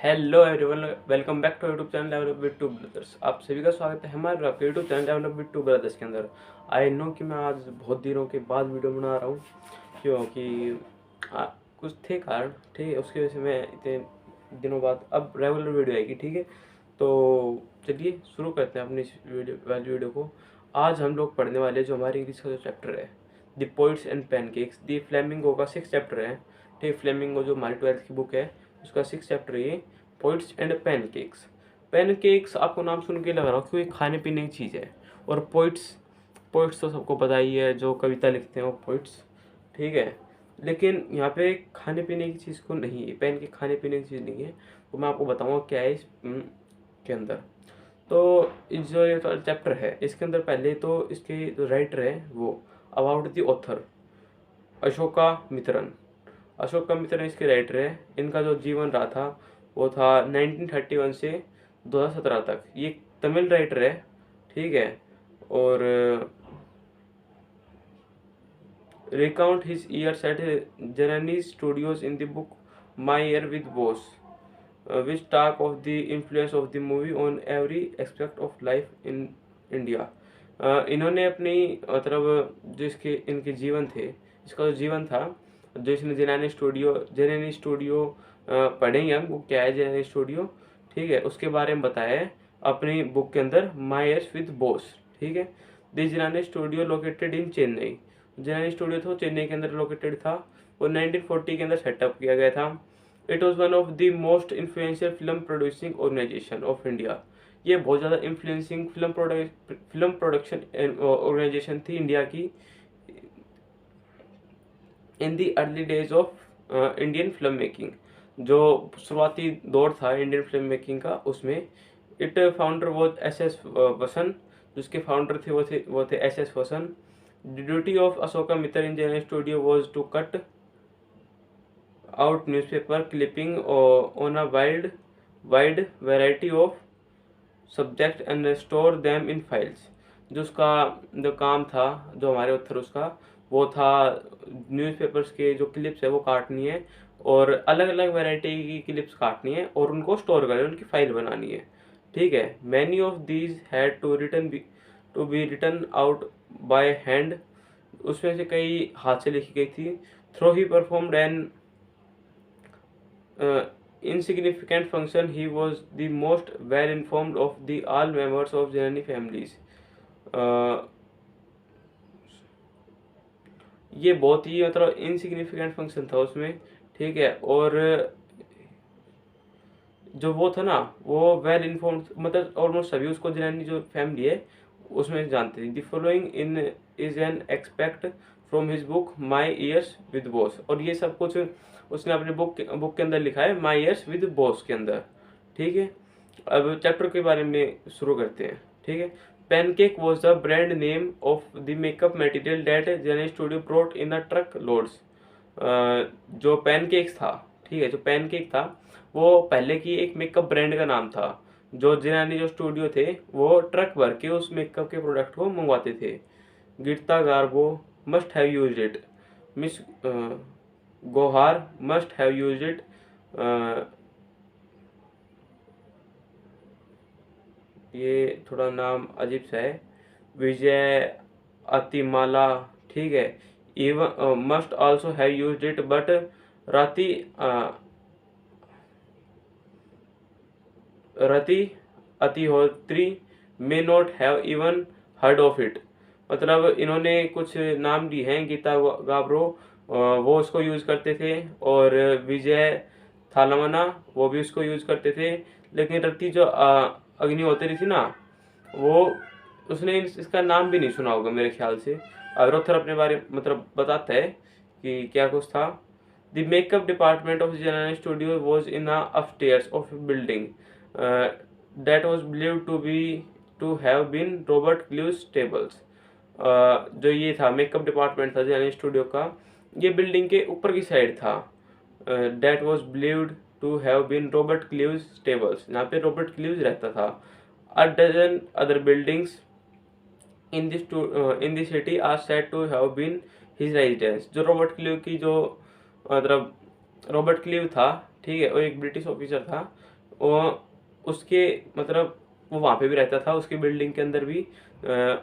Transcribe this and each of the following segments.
Hello everyone, welcome back to YouTube channel develop with two brothers. आप सभी का स्वागत है हमारे आपके YouTube channel develop with two brothers के अंदर। आई नो कि मैं आज बहुत दिनों के बाद वीडियो बना रहा हूँ, क्योंकि कुछ थे कारण, ठीक है। उसकी वजह से मैं इतने दिनों बाद अब रेगुलर वीडियो आएगी, ठीक है। तो चलिए शुरू करते हैं अपनी इस वीडियो को। आज हम लोग पढ़ने वाले जो हमारे इंग्लिश का जो चैप्टर है, the poets and pancakes, the flamingo का 6 चैप्टर है, ठीक है। फ्लेमिंगो जो हमारी 12th की बुक है उसका 6 चैप्टर ये पोइट्स एंड पैनकेक्स। पैनकेक्स आपको नाम सुन के लग रहा हो कि ये खाने पीने की चीज़ है, और पोइट्स पोइट्स तो सबको पता ही है, जो कविता लिखते हैं वो पोइट्स, ठीक है। लेकिन यहाँ पे खाने पीने की चीज़ को नहीं है, पैनकेक खाने पीने की चीज़ नहीं है। वो मैं आपको बताऊँगा क्या है इस के अंदर। तो इस जो ये चैप्टर है इसके अंदर पहले तो इसके जो राइटर है वो about the author Ashoka Mitran. Ashoka Mitran इसके राइटर है। इनका जो जीवन रहा था वो था 1931 से 2017 तक। ये तमिल राइटर है, ठीक है। और recount his years at Gemini studios in the book my years with boss, which talk of the influence of the movie on every aspect of life in India। इन्होंने अपनी मतलब जो इसके इनके जीवन थे, इसका जो जीवन था, जो इसने जेनेनी स्टूडियो पढ़ेंगे हम, वो क्या है जेनेनी स्टूडियो, ठीक है। उसके बारे में बताया है अपनी बुक के अंदर माई ईयर्स विद बॉस, ठीक है। This Gemini studio located in Chennai. Gemini studio था चेन्नई के अंदर लोकेटेड था। वो 1940 के अंदर सेटअप किया गया था। It was one of the most influential film producing organisation of India. ये बहुत ज़्यादा इन्फ्लुएंसिंग फिल्म प्रोडक्शन ऑर्गेनाइजेशन थी इंडिया की in the early days of Indian film making. जो शुरुआती दौर था इंडियन फिल्म मेकिंग का, उसमें इट फाउंडर वॉज एस वसन। जिसके फाउंडर थे वो थे S Vasan. The duty of Ashoka Mitra in Gemini studio was to cut out newspaper clipping on a wide variety of subject and store them in files। जो उसका जो काम था, जो हमारे उत्तर उसका वो था न्यूज़पेपर्स के जो क्लिप्स है वो काटनी है, और अलग अलग वैरायटी की क्लिप्स काटनी है और उनको स्टोर करनी है, उनकी फाइल बनानी है, ठीक है। Many of these had to be written out by hand. उसमें से कई हाथ से लिखी गई थी। Though he performed an insignificant function, he was the most well informed of the all members of Janani families। ये बहुत ही मतलब इनसिग्निफिकेंट फंक्शन था उसमें, ठीक है। और जो वो था ना, वो वेल इन्फॉर्म्ड, मतलब ऑलमोस्ट सभी उसको जनानी जो फैमिली है उसमें जानते थे। The following in is an expect from his book my years with boss. और ये सब कुछ उसने अपने बुक के अंदर लिखा है माई ईयर्स विद बॉस के अंदर, ठीक है। अब चैप्टर के बारे में शुरू करते हैं, ठीक है। Pancake was the brand name of the makeup material that Gemini studio brought in the truck loads. जो पैनकेक्स था, ठीक है, जो पैनकेक था वो पहले की एक मेकअप ब्रांड का नाम था। जो जिन्होंने जो स्टूडियो थे वो ट्रक भर के उस मेकअप के प्रोडक्ट को मंगवाते थे। गिरता Garbo must have used it. Miss गोहार मस्ट हैव यूज्ड इट। ये थोड़ा नाम अजीब सा है। विजय अतिमाला, ठीक है। Even must also have used it, but Rati Rati Agnihotri may not have even heard of it. मतलब इन्होंने कुछ नाम लिए हैं। गीता गाब्रो वो उसको यूज़ करते थे, और विजय थालामना वो भी उसको यूज़ करते थे। लेकिन रति जो अग्निहोत्री थी ना, वो उसने इसका नाम भी नहीं सुना होगा मेरे ख्याल से। अग्रोथर अपने बारे मतलब बताता है कि क्या कुछ था। The makeup department of general studio was in upstairs of building that was believed to have been Robert clues stables. जो ये था मेकअप डिपार्टमेंट था जेनरल स्टूडियो का, ये बिल्डिंग के ऊपर की साइड था। that was believed to have been Robert clues stables, यहाँ पे रॉबर्ट क्लूज रहता था। a dozen other buildings in the city are said to have been his residence। जो रॉबर्ट क्लीव की जो मतलब रॉबर्ट क्लीव था, ठीक है, और एक ब्रिटिश ऑफिसर था, वो उसके मतलब वो वहाँ पे भी रहता था, उसकी बिल्डिंग के अंदर भी।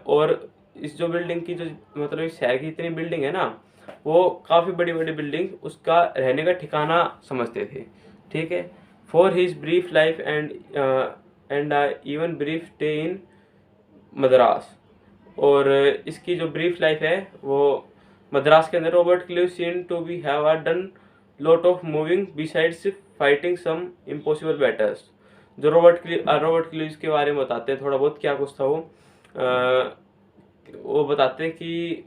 और इस जो बिल्डिंग की जो मतलब इस शहर की इतनी बिल्डिंग है ना, वो काफ़ी बड़ी बड़ी बिल्डिंग उसका रहने का ठिकाना समझते थे। ठीक है, for his brief life and even brief stay in Madras. और इसकी जो ब्रीफ लाइफ है वो मद्रास के अंदर, Robert Clive seen to be have done lot of moving besides fighting some impossible battles. जो रॉबर्ट क्लीव के बारे में बताते हैं थोड़ा बहुत क्या कुछ था वो बताते हैं कि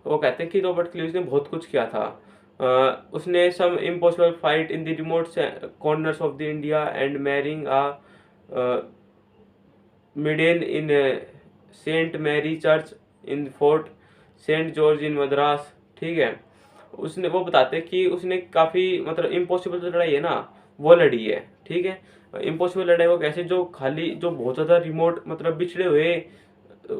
वो कहते हैं कि रॉबर्ट क्लीव ने बहुत कुछ किया था। उसने some impossible fight in the remote corners of the India and marrying maiden in saint Mary church in fort saint George in Madras. ठीक है, उसने वो बताते हैं कि उसने काफ़ी मतलब इम्पॉसिबल जो लड़ाई है ना वो लड़ी है। ठीक है, इम्पॉसिबल लड़ाई वो कैसे, जो खाली जो बहुत ज़्यादा रिमोट मतलब बिछड़े हुए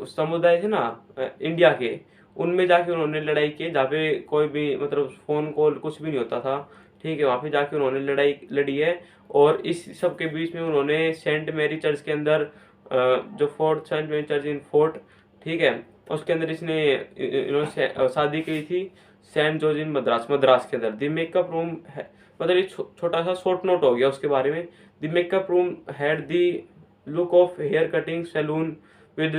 समुदाय थे ना इंडिया के, उनमें जाके उन्होंने लड़ाई की जहाँ पे कोई भी मतलब फ़ोन कॉल कुछ भी नहीं होता था। ठीक है, वहाँ पे जाके उन्होंने लड़ाई लड़ी है। और इस सब के बीच में उन्होंने सेंट मैरी चर्च के अंदर जो Fort Saint Mary church in fort, ठीक है, उसके अंदर इन्होंने शादी की थी सेंट जॉर्ज इन मद्रास के अंदर। द मेकअप रूम है मतलब ये छोटा सा शॉर्ट नोट हो गया उसके बारे में। The makeup room had the look of hair cutting saloon with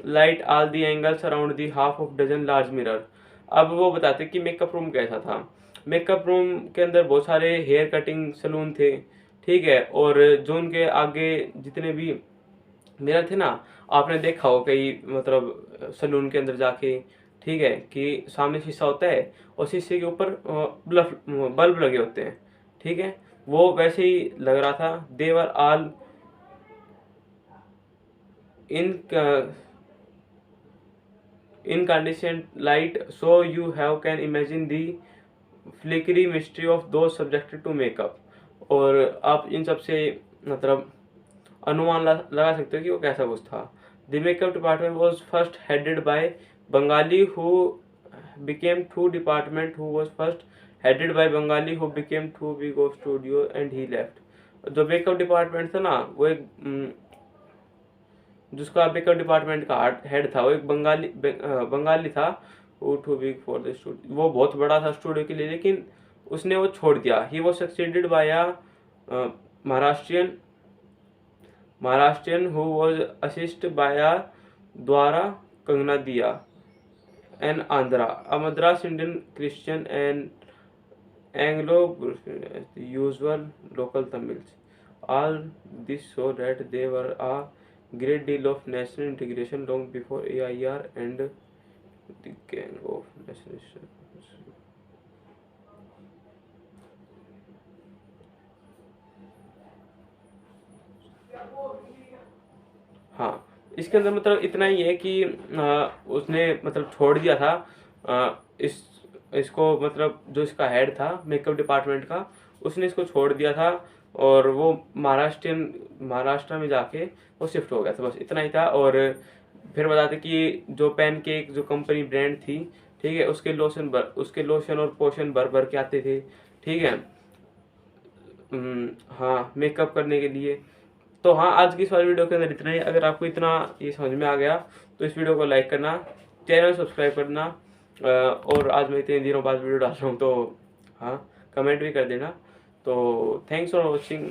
light all the angles around the half of dozen large mirror. अब वो बताते कि मेकअप रूम कैसा था। मेकअप रूम के अंदर बहुत सारे हेयर कटिंग सैलून थे। ठीक है, और जो उनके आगे जितने भी मिरर थे ना, आपने देखा हो कई मतलब सैलून के अंदर जाके, ठीक है, कि सामने शीशा होता है और शीशे के ऊपर बल्ब लगे होते हैं। ठीक है, वो वैसे ही लग रहा था। They were all in incandescent light, so you have can imagine the flickery mystery of those subjected to makeup। और आप इन सब से मतलब अनुमान लगा सकते हो कि वो कैसा कुछ था। The makeup department was first headed by Bengali who became too department who was first headed by Bengali who became too big of studio and he left. जो मेकअप डिपार्टमेंट था ना वो एक जिसका मेकअप डिपार्टमेंट का हेड था वो एक बंगाली था। वो too big for the studio, वो बहुत बड़ा था स्टूडियो के लिए, लेकिन उसने वो छोड़ दिया। He was succeeded by Maharashtrian who was assist by द्वारा कंगना दिया an Andhra a Madras Indian Christian and Anglo usual local Tamils. All this so that there were a great deal of national integration long before AIR and the gang of national। हाँ, इसके अंदर मतलब इतना ही है कि उसने मतलब छोड़ दिया था इसको मतलब जो इसका हेड था मेकअप डिपार्टमेंट का, उसने इसको छोड़ दिया था और वो महाराष्ट्र में जाके वो शिफ्ट हो गया था, बस इतना ही था। और फिर बताते कि जो पैनकेक जो कंपनी ब्रांड थी, ठीक है, उसके लोशन और पोशन भर भर के आते थे। ठीक है, हाँ, मेकअप करने के लिए। तो हाँ, आज की इस वाली वीडियो के अंदर इतना ही। अगर आपको इतना ये समझ में आ गया तो इस वीडियो को लाइक करना, चैनल सब्सक्राइब करना, और आज मैं इतने दिनों बाद वीडियो डाल रहा हूँ तो हाँ, कमेंट भी कर देना। तो थैंक्स फॉर वॉचिंग।